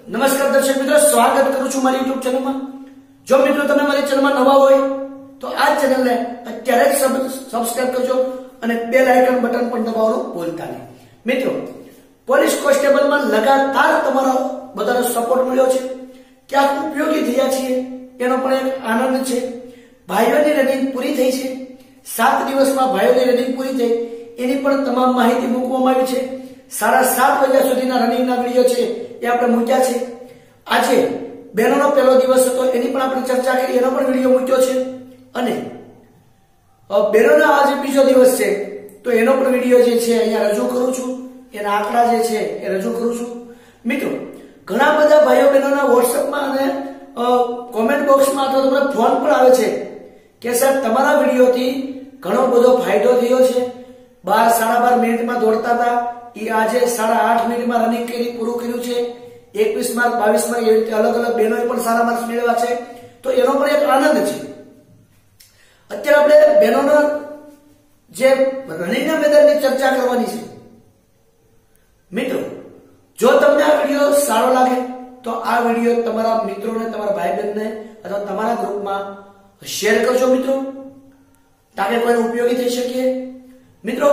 નમસ્કાર દર્શક મિત્રો, સ્વાગત કરું છું મારી YouTube ચેનલમાં। જો મિત્રો તમે મારી ચેનલમાં નવા હોય તો આ ચેનલને અત્યારે જ સબસ્ક્રાઇબ કરજો અને બેલ આઇકન બટન પણ દબાવવાનું ભૂલતા નહીં। મિત્રો, પોલીસ કોન્સ્ટેબલમાં લગાતાર તમારો બધાનો સપોર્ટ મળ્યો છે, ક્યાંક ઉપયોગી થયા છીએ એનો પણ એક આનંદ છે। ભાઈઓની રનિંગ પૂરી થઈ છે, 7 દિવસમાં ભાઈઓની રનિંગ પૂરી થઈ એની પણ તમામ માહિતી મૂકવામાં આવી છે। 7:30 વાગ્યા સુધીના રનિંગના વિડીયો છે એ આપણે મૂક્યા છે। આજે બહેનોનો પહેલો દિવસ હતો એની પણ આપણે ચર્ચા કરી, એનો પણ વિડીયો મૂક્યો છે અને બહેનોનો આજે બીજો દિવસ છે તો એનો પણ વિડીયો જે છે અહીંયા રજૂ કરું છું, એના આંકડા જે છે એ રજૂ કરું છું। મિત્રો, ઘણા બધા ભાઈઓ બહેનોના વોટ્સએપમાં અને કોમેન્ટ બોક્સમાં અથવા તમને ફોન પણ આવે છે કે સાહેબ તમારા વિડીયોથી ઘણો બધો ફાયદો થયો છે। 12-12.5 મિનિટમાં દોડતા હતા એ આજે 8.5 મિનિટમાં રનિંગ કરી પૂરું કર્યું છે। 21 માર્ક 22 માર્ક એવી રીતે અલગ અલગ બહેનોએ પણ સારા માર્ક્સ મેળવ્યા છે, તો એનો પણ એક આનંદ છે। અત્યારે આપણે બહેનોના જે રનિંગના મેદાનની ચર્ચા કરવાની છે। મિત્રો, જો તમને આ વિડીયો સારો લાગે તો આ વિડીયો તમારા મિત્રોને, તમારા ભાઈ બહેનને અથવા તમારા ગ્રુપમાં શેર કરજો મિત્રો, તાકે કોઈને ઉપયોગી થઈ શકે। મિત્રો,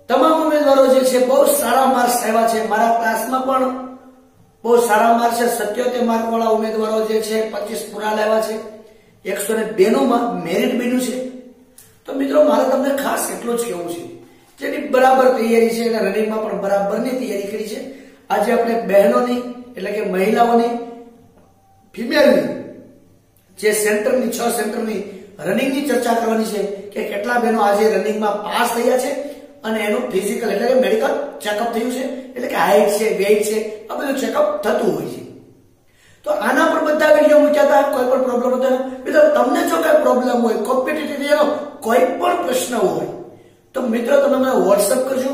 તમામ ઉમેદવારો જે છે બહુ સારા માર્ક્સ આવ્યા છે। મારા ક્લાસમાં પણ બહુ સારા માર્ક્સ છે। 77 માર્ક વાળા ઉમેદવારો જે છે 25 પૂરા લાવ્યા છે। 192 માં મેરિટ બન્યું છે। તો મિત્રો, મારે તમને ખાસ એટલું જ કહેવું છે, જેની બરાબર તૈયારી છે અને રનિંગમાં પણ બરાબરની તૈયારી કરી છે। આજે આપણે બહેનોની એટલે કે મહિલાઓની, ફિમેલની જે સેન્ટરની 6 સેન્ટરની રનિંગની ચર્ચા કરવાની છે કે કેટલા બહેનો આજે રનિંગમાં પાસ થયા છે અને એનું ફિઝિકલ એટલે કે મેડિકલ ચેકઅપ થયું છે, એટલે કે હાઈટ છે, વેઇટ છે, આ બધું ચેકઅપ થતું હોય છે। તો આના પર બધા વિડીયો મૂક્યા હતા, કોઈ પણ પ્રોબ્લેમ હતો મિત્રો। તમને જો કઈ પ્રોબ્લેમ હોય, કોમ્પિટિટિવ એનો કોઈ પણ પ્રશ્ન હોય તો મિત્રો તમે મને વોટ્સએપ કરજો,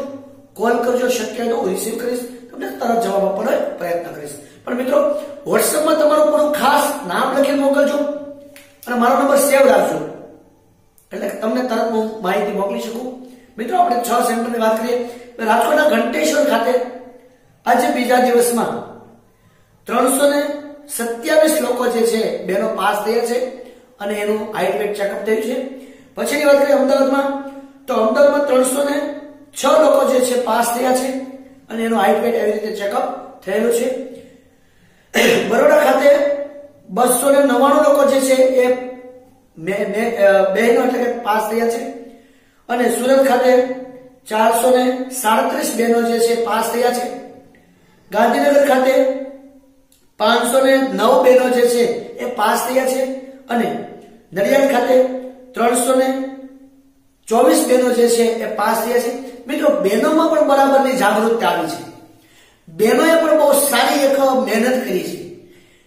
કોલ કરજો, શક્ય હોય તો હું રિસીવ કરીશ, તમને તરત જવાબ આપવાનો પ્રયત્ન કરીશ। પણ મિત્રો, વોટ્સએપમાં તમારું પૂરું ખાસ નામ લખીને મોકલજો અને મારો નંબર સેવ રાખજો, એટલે તમને તરત હું માહિતી મોકલી શકું। મિત્રો, આપણે 6 સેન્ટરની વાત કરીએ તો રાજકોટના ઘંટેશ્વર ખાતે આજે બીજા દિવસમાં 327 લોકો જે છે બહેનો પાસ થયા છે અને એનું હાઈટ વેટ ચેકઅપ થયું છે। પછીની વાત કરીએ અમદાવાદમાં, તો અમદાવાદમાં 306 લોકો જે છે પાસ થયા છે અને એનું હાઈટ વેટ એવી રીતે ચેકઅપ થયેલું છે। બરોડા ખાતે 299 લોકો જે છે એ બહેનો એટલે કે પાસ થયા છે અને સુરત ખાતે 437 બહેનો જે છે પાસ થયા છે। ગાંધીનગર ખાતે 509 બહેનો જે છે એ પાસ થયા છે અને નડિયાદ ખાતે 324 બહેનો જે છે એ પાસ થયા છે। મિત્રો, બહેનોમાં પણ બરાબરની જાગૃતતા આવી છે। બહેનોએ પણ બહુ સારી એક મહેનત કરી છે,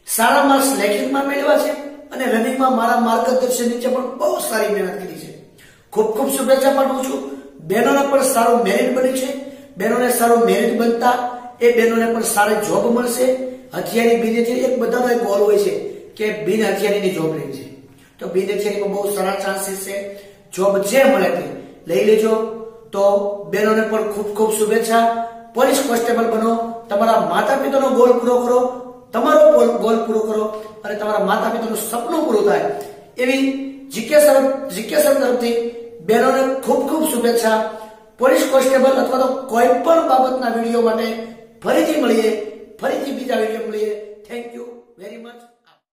સારા માર્ક્સ લેખિતમાં મેળવ્યા છે અને રનિંગમાં મારા માર્ગદર્શન નીચે પણ બહુ સારી મહેનત કરી છે। ખૂબ ખૂબ શુભેચ્છા પાઠવું છું। બહેનોને પણ સારું મેરિટ બન્યું છે। બહેનોને સારું મેરિટ બનતા એ બહેનોને પણ સારી જોબ મળશે। હથિયારી બિન હથિયારી એક બધાનો એક ગોલ હોય છે કે બિન હથિયારીની જોબ લેવી છે, તો બિન હથિયારીમાં બહુ સારા ચાન્સીસ છે। જોબ જે મળે તે લઈ લેજો। તો બહેનોને પણ ખૂબ ખૂબ શુભેચ્છા। પોલીસ કોન્સ્ટેબલ બનો, તમારા માતા પિતાનો ગોલ પૂરો કરો, તમારો ગોલ પૂરો કરો અને તમારા માતા પિતાનું સપનું પૂરું થાય એવી જીકે સર તરફથી બહેનોને ખૂબ ખૂબ શુભેચ્છા। પોલીસ કોન્સ્ટેબલ અથવા તો કોઈ પણ બાબતના વિડીયો માટે ફરીથી મળીએ, ફરીથી બીજા વિડીયો મળીએ। Thank you very much.